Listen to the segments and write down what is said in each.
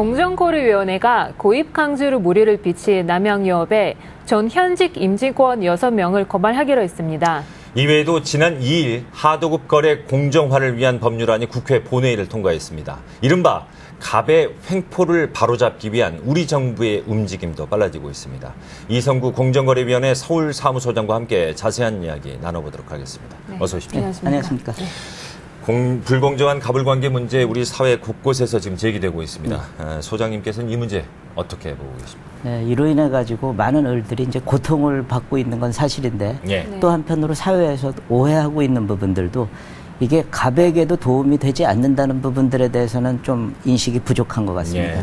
공정거래위원회가 고입 강제로 무리를 빚힌 남양유업에 전 현직 임직원 6명을 고발하기로 했습니다. 이외에도 지난 2일 하도급 거래 공정화를 위한 법률안이 국회 본회의를 통과했습니다. 이른바 갑의 횡포를 바로잡기 위한 우리 정부의 움직임도 빨라지고 있습니다. 이성구 공정거래위원회 서울사무소장과 함께 자세한 이야기 나눠보도록 하겠습니다. 네. 어서 오십시오. 안녕하십니까. 불공정한 가불관계 문제 우리 사회 곳곳에서 지금 제기되고 있습니다. 소장님께서는 이 문제 어떻게 보고 계십니까? 네, 이로 인해 가지고 많은 을들이 이제 고통을 받고 있는 건 사실인데 또 한편으로 사회에서 오해하고 있는 부분들도 이게 갑에게도 도움이 되지 않는다는 부분들에 대해서는 좀 인식이 부족한 것 같습니다.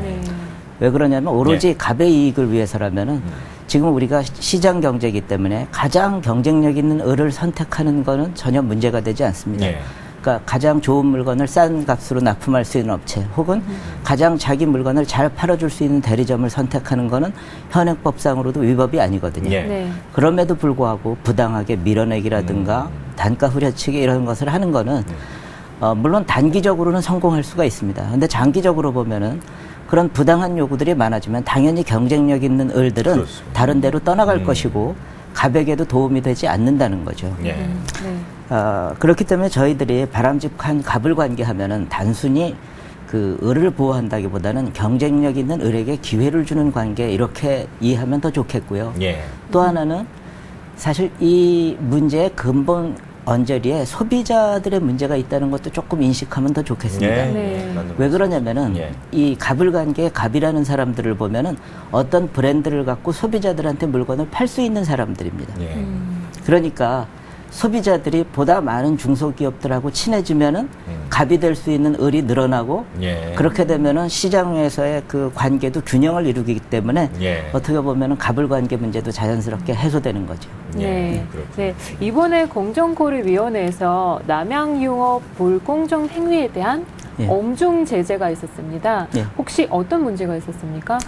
왜 그러냐면 오로지 갑의 이익을 위해서라면은 지금 우리가 시장 경제이기 때문에 가장 경쟁력 있는 을을 선택하는 거는 전혀 문제가 되지 않습니다. 그러니까 가장 좋은 물건을 싼 값으로 납품할 수 있는 업체 혹은 가장 자기 물건을 잘 팔아줄 수 있는 대리점을 선택하는 거는 현행법상으로도 위법이 아니거든요. 그럼에도 불구하고 부당하게 밀어내기라든가 단가 후려치기 이런 것을 하는 거는 물론 단기적으로는 성공할 수가 있습니다. 그런데 장기적으로 보면은 그런 부당한 요구들이 많아지면 당연히 경쟁력 있는 을들은 다른 데로 떠나갈 것이고 갑에게도 도움이 되지 않는다는 거죠. 그렇기 때문에 저희들이 바람직한 갑을 관계하면은 단순히 그 을을 보호한다기보다는 경쟁력 있는 을에게 기회를 주는 관계 이렇게 이해하면 더 좋겠고요. 또 하나는 사실 이 문제의 근본 언저리에 소비자들의 문제가 있다는 것도 조금 인식하면 더 좋겠습니다. 왜 그러냐면은 이 갑을 관계의 갑이라는 사람들을 보면은 어떤 브랜드를 갖고 소비자들한테 물건을 팔 수 있는 사람들입니다. 그러니까 소비자들이 보다 많은 중소기업들하고 친해지면은 갑이 될 수 있는 을이 늘어나고 그렇게 되면은 시장에서의 그 관계도 균형을 이루기 때문에 어떻게 보면은 갑을 관계 문제도 자연스럽게 해소되는 거죠. 이번에 공정거래위원회에서 남양유업 불공정 행위에 대한 엄중 제재가 있었습니다. 혹시 어떤 문제가 있었습니까?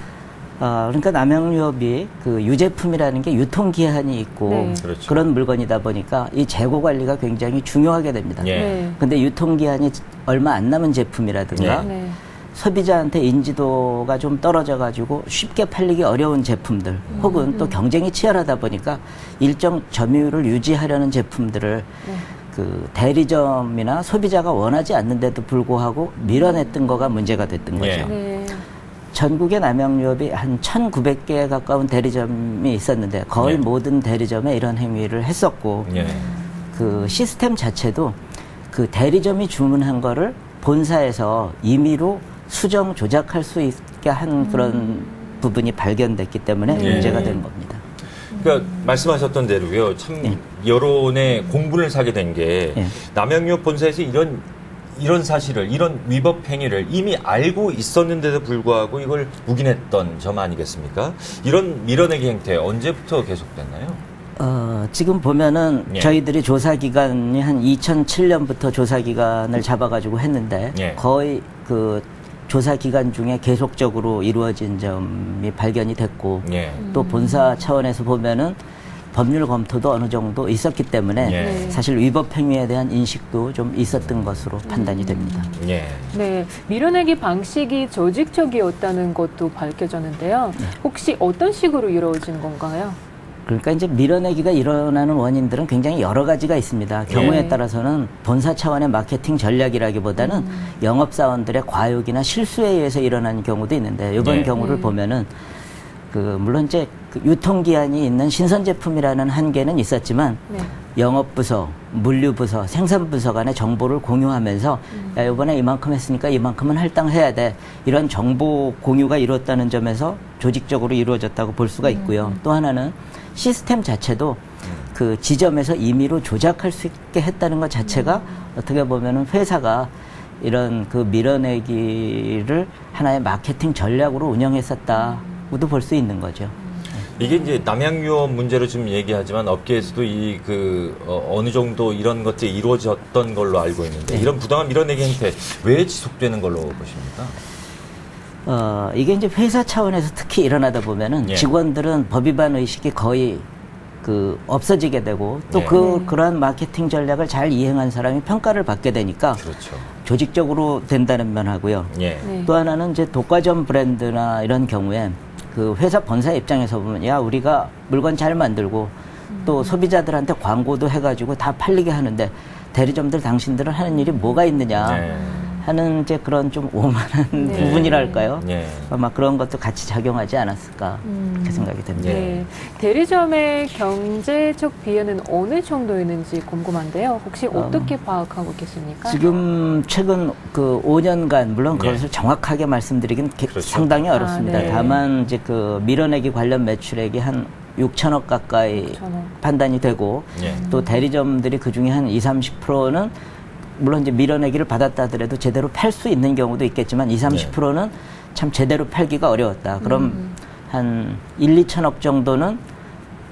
그러니까 남양유업이 그 유제품이라는 게 유통기한이 있고 그런 물건이다 보니까 이 재고 관리가 굉장히 중요하게 됩니다. 근데 유통기한이 얼마 안 남은 제품이라든가 소비자한테 인지도가 좀 떨어져 가지고 쉽게 팔리기 어려운 제품들 혹은 또 경쟁이 치열하다 보니까 일정 점유율을 유지하려는 제품들을 그 대리점이나 소비자가 원하지 않는데도 불구하고 밀어냈던 거가 문제가 됐던 거죠. 전국의 남양유업이 한 1,900개에 가까운 대리점이 있었는데 거의 모든 대리점에 이런 행위를 했었고 그 시스템 자체도 그 대리점이 주문한 거를 본사에서 임의로 수정 조작할 수 있게 한 그런 부분이 발견됐기 때문에 문제가 된 겁니다. 그러니까 말씀하셨던 대로요. 참 여론의 공분을 사게 된 게 남양유업 본사에서 이런 사실을, 이런 위법 행위를 이미 알고 있었는데도 불구하고 이걸 묵인했던 점 아니겠습니까? 이런 밀어내기 행태 언제부터 계속됐나요? 지금 보면은 저희들이 조사 기간이 한 2007년부터 조사 기간을 잡아가지고 했는데 거의 그 조사 기간 중에 계속적으로 이루어진 점이 발견이 됐고 또 본사 차원에서 보면은 법률 검토도 어느 정도 있었기 때문에 사실 위법 행위에 대한 인식도 좀 있었던 것으로 판단이 됩니다. 밀어내기 방식이 조직적이었다는 것도 밝혀졌는데요. 혹시 어떤 식으로 이루어진 건가요? 그러니까 이제 밀어내기가 일어나는 원인들은 굉장히 여러 가지가 있습니다. 경우에 따라서는 본사 차원의 마케팅 전략이라기보다는 영업사원들의 과욕이나 실수에 의해서 일어나는 경우도 있는데 이번 경우를 보면은 물론 이제 그 유통기한이 있는 신선제품이라는 한계는 있었지만 영업부서, 물류부서, 생산부서 간의 정보를 공유하면서 야, 이번에 이만큼 했으니까 이만큼은 할당해야 돼. 이런 정보 공유가 이루어졌다는 점에서 조직적으로 이루어졌다고 볼 수가 있고요. 또 하나는 시스템 자체도 그 지점에서 임의로 조작할 수 있게 했다는 것 자체가 어떻게 보면은 회사가 이런 그 밀어내기를 하나의 마케팅 전략으로 운영했었다고도 볼 수 있는 거죠. 이게 이제 남양유업 문제로 지금 얘기하지만 업계에서도 어느 정도 이런 것들이 이루어졌던 걸로 알고 있는데 이런 부당한 밀어내기 행태 왜 지속되는 걸로 보십니까? 이게 이제 회사 차원에서 특히 일어나다 보면은 직원들은 법 위반 의식이 거의 없어지게 되고 또 그러한 마케팅 전략을 잘 이행한 사람이 평가를 받게 되니까 조직적으로 된다는 면하고요. 예. 네. 또 하나는 이제 독과점 브랜드나 이런 경우에 그 회사 본사 입장에서 보면 야 우리가 물건 잘 만들고 또 소비자들한테 광고도 해가지고 다 팔리게 하는데 대리점들 당신들은 하는 일이 뭐가 있느냐 네. 하는 이제 그런 좀 오만한 네. 부분이랄까요? 네. 아마 그런 것도 같이 작용하지 않았을까 그렇게 생각이 됩니다. 예. 네. 대리점의 경제적 비애는 어느 정도 있는지 궁금한데요. 혹시 어떻게 파악하고 계십니까? 지금 최근 그 5년간 물론 예. 그것을 정확하게 말씀드리긴 그렇죠. 상당히 어렵습니다. 아, 네. 다만 이제 그 밀어내기 관련 매출액이 한 6천억 가까이 6천억. 판단이 되고 예. 또 대리점들이 그 중에 한 30%는 물론 이제 밀어내기를 받았다 하더라도 제대로 팔 수 있는 경우도 있겠지만 30%는 참 제대로 팔기가 어려웠다. 그럼 한 1, 2천억 정도는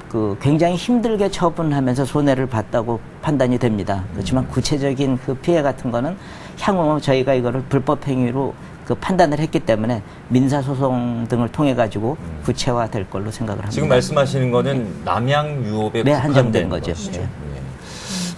그 굉장히 힘들게 처분하면서 손해를 봤다고 판단이 됩니다. 그렇지만 구체적인 그 피해 같은 거는 향후 저희가 이거를 불법 행위로 그 판단을 했기 때문에 민사소송 등을 통해 가지고 구체화될 걸로 생각을 합니다. 지금 말씀하시는 거는 남양 유업에 네, 국한된 한정된 거죠. 것이죠. 네. 예.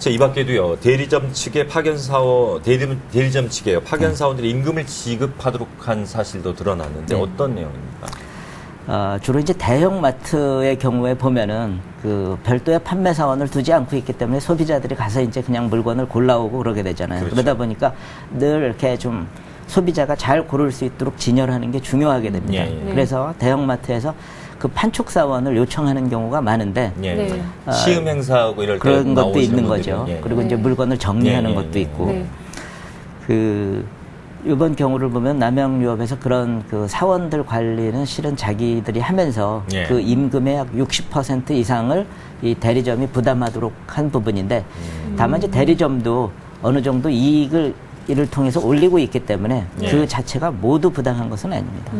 자, 이 밖에도요, 대리점 측의 파견 사원, 대리점 측에요, 파견 사원들이 임금을 지급하도록 한 사실도 드러났는데 네. 어떤 내용입니까? 주로 이제 대형 마트의 경우에 보면은 그 별도의 판매 사원을 두지 않고 있기 때문에 소비자들이 가서 이제 그냥 물건을 골라오고 그러게 되잖아요. 그렇죠. 그러다 보니까 늘 이렇게 좀 소비자가 잘 고를 수 있도록 진열하는 게 중요하게 됩니다. 예, 예. 그래서 대형 마트에서 그 판촉 사원을 요청하는 경우가 많은데 예. 네. 시음 행사하고 이럴 때 그런 것도 나오시는 있는 분들은, 거죠. 예. 그리고 이제 네. 물건을 정리하는 예, 예, 것도 예. 있고 네. 그 이번 경우를 보면 남양유업에서 그런 그 사원들 관리는 실은 자기들이 하면서 예. 그 임금의 약 60% 이상을 이 대리점이 부담하도록 한 부분인데 다만 이제 대리점도 어느 정도 이익을 이를 통해서 올리고 있기 때문에 예. 그 자체가 모두 부당한 것은 아닙니다.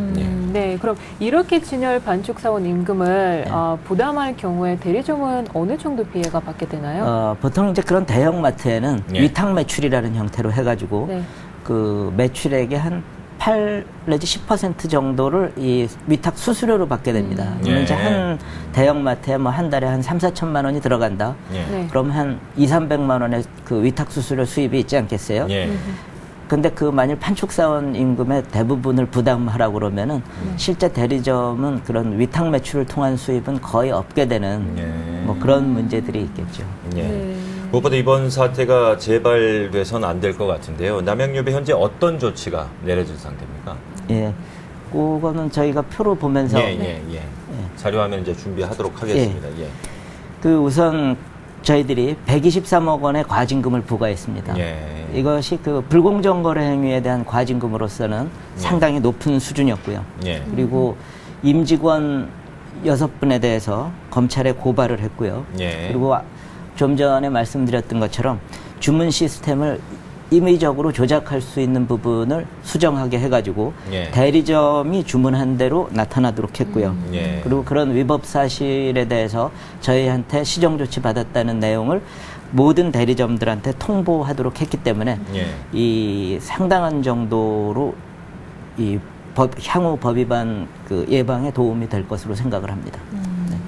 네, 그럼 이렇게 진열 반축 사원 임금을 부담할 경우에 대리점은 어느 정도 피해가 받게 되나요? 보통 이제 그런 대형 마트에는 예. 위탁 매출이라는 형태로 해가지고 네. 그 매출액의 한 8 내지 10% 정도를 이 위탁 수수료로 받게 됩니다. 그러면 예. 이제 한 대형 마트에 뭐 한 달에 한 3, 4천만 원이 들어간다. 예. 네. 그럼 한 2, 300만 원의 그 위탁 수수료 수입이 있지 않겠어요? 예. 근데 그 만일 판촉사원 임금의 대부분을 부담하라고 그러면은 실제 대리점은 그런 위탁 매출을 통한 수입은 거의 없게 되는 예. 뭐 그런 문제들이 있겠죠. 예. 네. 무엇보다 이번 사태가 재발돼서는 안 될 것 같은데요. 남양유업에 현재 어떤 조치가 내려진 상태입니까? 예. 그거는 저희가 표로 보면서 예. 자료화면 이제 준비하도록 하겠습니다. 예. 그 우선 저희들이 123억 원의 과징금을 부과했습니다. 예. 이것이 그 불공정 거래 행위에 대한 과징금으로서는 상당히 높은 수준이었고요. 예. 그리고 임직원 6분에 대해서 검찰에 고발을 했고요. 예. 그리고 좀 전에 말씀드렸던 것처럼 주문 시스템을 임의적으로 조작할 수 있는 부분을 수정하게 해가지고 예. 대리점이 주문한 대로 나타나도록 했고요. 예. 그리고 그런 위법 사실에 대해서 저희한테 시정 조치 받았다는 내용을 모든 대리점들한테 통보하도록 했기 때문에 예. 이 상당한 정도로 이 향후 법 위반 그 예방에 도움이 될 것으로 생각을 합니다.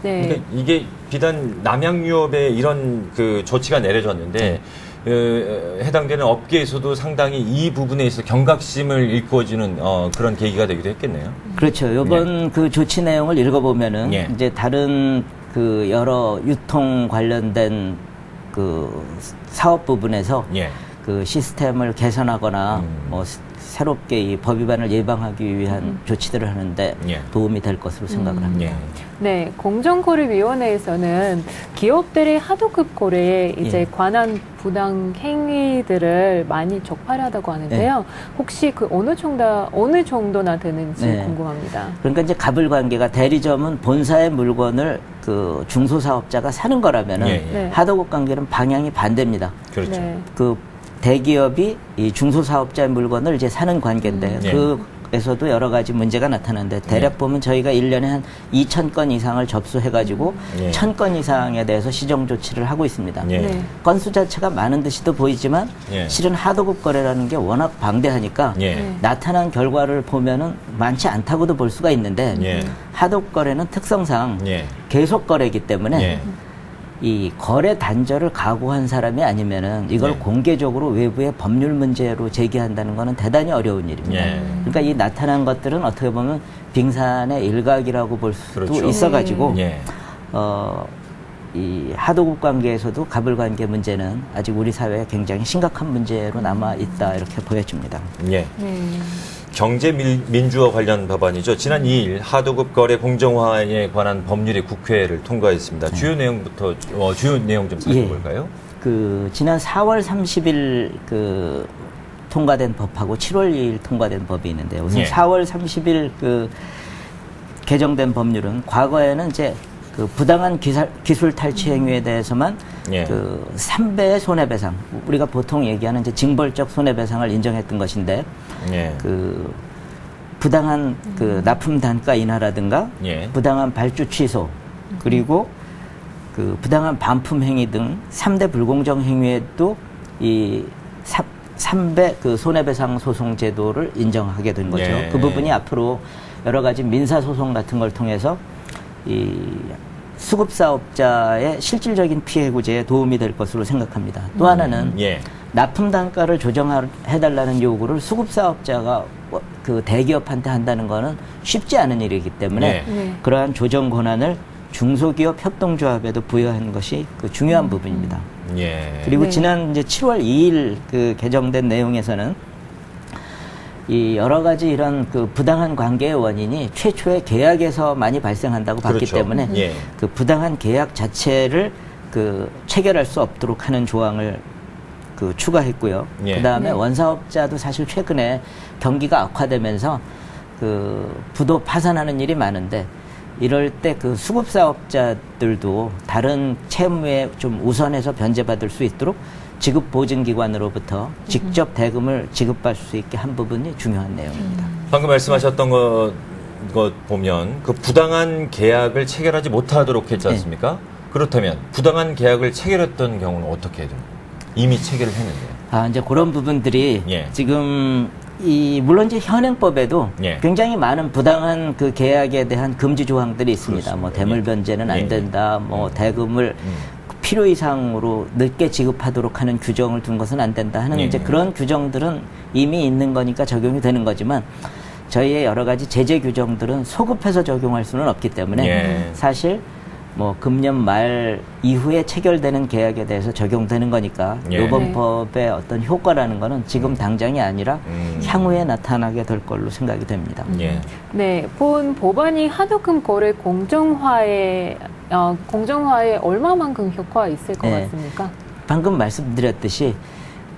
네. 그러니까 이게 비단 남양유업에 이런 그 조치가 내려졌는데 해당되는 업계에서도 상당히 이 부분에 있어 경각심을 일구어주는 그런 계기가 되기도 했겠네요. 그렇죠. 이번 그 조치 내용을 읽어보면은 예. 이제 다른 그 여러 유통 관련된 그 사업 부분에서 예. 그 시스템을 개선하거나 뭐 새롭게 이 법 위반을 예방하기 위한 조치들을 하는데 예. 도움이 될 것으로 생각을 합니다. 예. 네, 공정거래위원회에서는 기업들의 하도급 거래에 이제 예. 관한 부당 행위들을 많이 적발하다고 하는데요. 혹시 그 어느 정도나 되는지 네. 궁금합니다. 그러니까 이제 갑을 관계가 대리점은 본사의 물건을 그 중소사업자가 사는 거라면은 예, 예. 네. 하도급 관계는 방향이 반대입니다. 그렇죠. 네. 그 대기업이 이 중소사업자의 물건을 이제 사는 관계인데 예. 그에서도 여러 가지 문제가 나타나는데 대략 보면 저희가 1년에 한 2,000건 이상을 접수해가지고 예. 1,000건 이상에 대해서 시정 조치를 하고 있습니다. 예. 네. 건수 자체가 많은 듯이도 보이지만 예. 실은 하도급 거래라는 게 워낙 방대하니까 예. 나타난 결과를 보면은 많지 않다고도 볼 수가 있는데 예. 하도급 거래는 특성상 예. 계속 거래이기 때문에 예. 이 거래 단절을 각오한 사람이 아니면은 이걸 네. 공개적으로 외부의 법률 문제로 제기한다는 것은 대단히 어려운 일입니다. 예. 그러니까 이 나타난 것들은 어떻게 보면 빙산의 일각이라고 볼 수도 그렇죠. 있어가지고 예. 이 하도급 관계에서도 갑을 관계 문제는 아직 우리 사회에 굉장히 심각한 문제로 남아 있다 이렇게 보여집니다. 예. 네. 경제 민주화 관련 법안이죠. 지난 2일 하도급 거래 공정화에 관한 법률이 국회를 통과했습니다. 주요 내용부터 주요 내용 좀 살펴볼까요? 그 지난 4월 30일 그 통과된 법하고 7월 2일 통과된 법이 있는데요. 우선 예. 4월 30일 그 개정된 법률은 과거에는 이제 그 부당한 기술 탈취 행위에 대해서만 예. 그 3배의 손해배상, 우리가 보통 얘기하는 이제 징벌적 손해배상을 인정했던 것인데, 예. 그 부당한 그 납품 단가 인하라든가, 예. 부당한 발주 취소, 그리고 그 부당한 반품 행위 등 3대 불공정 행위에도 이 3배 그 손해배상 소송 제도를 인정하게 된 거죠. 예. 그 부분이 앞으로 여러 가지 민사소송 같은 걸 통해서 이 수급사업자의 실질적인 피해 구제에 도움이 될 것으로 생각합니다. 또 하나는 예. 납품 단가를 조정해달라는 요구를 수급사업자가 그 대기업한테 한다는 거는 쉽지 않은 일이기 때문에 네. 그러한 조정 권한을 중소기업 협동조합에도 부여한 것이 그 중요한 부분입니다. 예. 그리고 네. 지난 이제 7월 2일 그 개정된 내용에서는 이 여러 가지 이런 그 부당한 관계의 원인이 최초의 계약에서 많이 발생한다고 봤기 그렇죠. 때문에 예. 그 부당한 계약 자체를 그 체결할 수 없도록 하는 조항을 그 추가했고요. 예. 그다음에 네. 원사업자도 사실 최근에 경기가 악화되면서 그 부도 파산하는 일이 많은데 이럴 때 그 수급사업자들도 다른 채무에 좀 우선해서 변제받을 수 있도록 지급보증기관으로부터 직접 대금을 지급받을 수 있게 한 부분이 중요한 내용입니다. 방금 말씀하셨던 것 보면 그 부당한 계약을 체결하지 못하도록 했지 않습니까? 그렇다면 부당한 계약을 체결했던 경우는 어떻게 해야 됩니까? 이미 체결을 했는데요. 아, 이제 그런 부분들이 예. 지금 물론 이제 현행법에도 예. 굉장히 많은 부당한 그 계약에 대한 금지 조항들이 있습니다. 그렇습니다. 뭐 대물 변제는 예. 안 된다. 뭐 대금을 필요 이상으로 늦게 지급하도록 하는 규정을 둔 것은 안 된다 하는 예. 이제 그런 규정들은 이미 있는 거니까 적용이 되는 거지만 저희의 여러 가지 제재 규정들은 소급해서 적용할 수는 없기 때문에 예. 사실 뭐 금년 말 이후에 체결되는 계약에 대해서 적용되는 거니까 예. 이번 네. 법의 어떤 효과라는 거는 지금 당장이 아니라 향후에 나타나게 될 걸로 생각이 됩니다. 예. 네, 본 법안이 하도급 거래 공정화에 얼마만큼 효과가 있을 것 네. 같습니까? 방금 말씀드렸듯이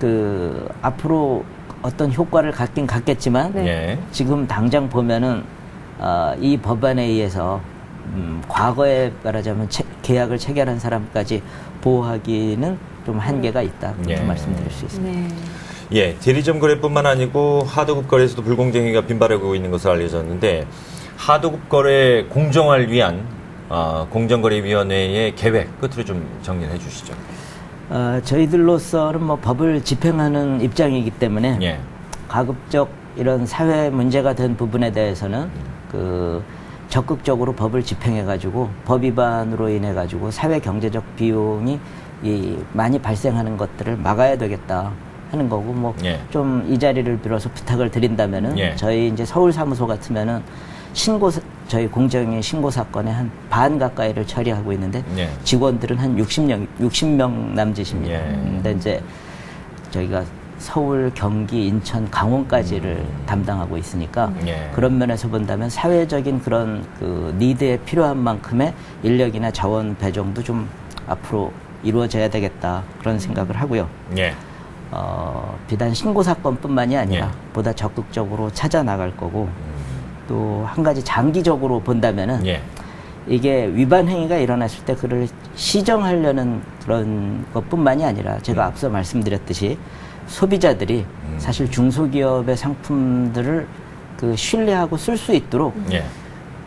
그 앞으로 어떤 효과를 갖긴 갖겠지만 네. 예. 지금 당장 보면은 이 법안에 의해서 과거에 말하자면 계약을 체결한 사람까지 보호하기는 좀 한계가 있다 그렇게 예. 말씀드릴 수 있습니다. 네. 예, 대리점 거래뿐만 아니고 하도급 거래에서도 불공정행위가 빈발하고 있는 것으로 알려졌는데 하도급 거래 공정화를 위한 공정거래위원회의 계획 끝으로 좀 정리를 해주시죠. 저희들로서는 뭐 법을 집행하는 입장이기 때문에 예. 가급적 이런 사회 문제가 된 부분에 대해서는 그 적극적으로 법을 집행해가지고 법 위반으로 인해가지고 사회 경제적 비용이 많이 발생하는 것들을 막아야 되겠다 하는 거고 뭐 좀 이 자리를 빌어서 부탁을 드린다면은 저희 이제 서울 사무소 같으면은 저희 공정위 신고 사건의 한 반 가까이를 처리하고 있는데 직원들은 한 60명 남짓입니다. 근데 이제 저희가 서울, 경기, 인천, 강원까지를 담당하고 있으니까 그런 면에서 본다면 사회적인 그런 그 니드에 필요한 만큼의 인력이나 자원 배정도 좀 앞으로 이루어져야 되겠다 그런 생각을 하고요. 비단 신고 사건뿐만이 아니라 보다 적극적으로 찾아 나갈 거고 또 한 가지 장기적으로 본다면은 이게 위반 행위가 일어났을 때 그를 시정하려는 그런 것뿐만이 아니라 제가 앞서 말씀드렸듯이 소비자들이 사실 중소기업의 상품들을 그 신뢰하고 쓸 수 있도록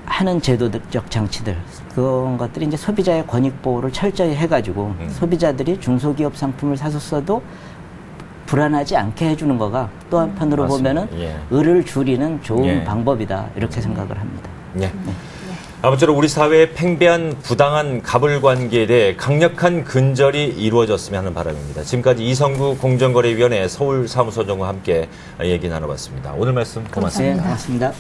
하는 제도적 장치들 그런 것들이 이제 소비자의 권익 보호를 철저히 해가지고 소비자들이 중소기업 상품을 사서 써도 불안하지 않게 해주는 거가 또 한편으로 보면은 을을 줄이는 좋은 방법이다 이렇게 생각을 합니다. 아무쪼록 우리 사회의 팽배한 부당한 갑을 관계에 대해 강력한 근절이 이루어졌으면 하는 바람입니다. 지금까지 이성구 공정거래위원회 서울사무소장과 함께 얘기 나눠봤습니다. 오늘 말씀 고맙습니다. 네, 고맙습니다.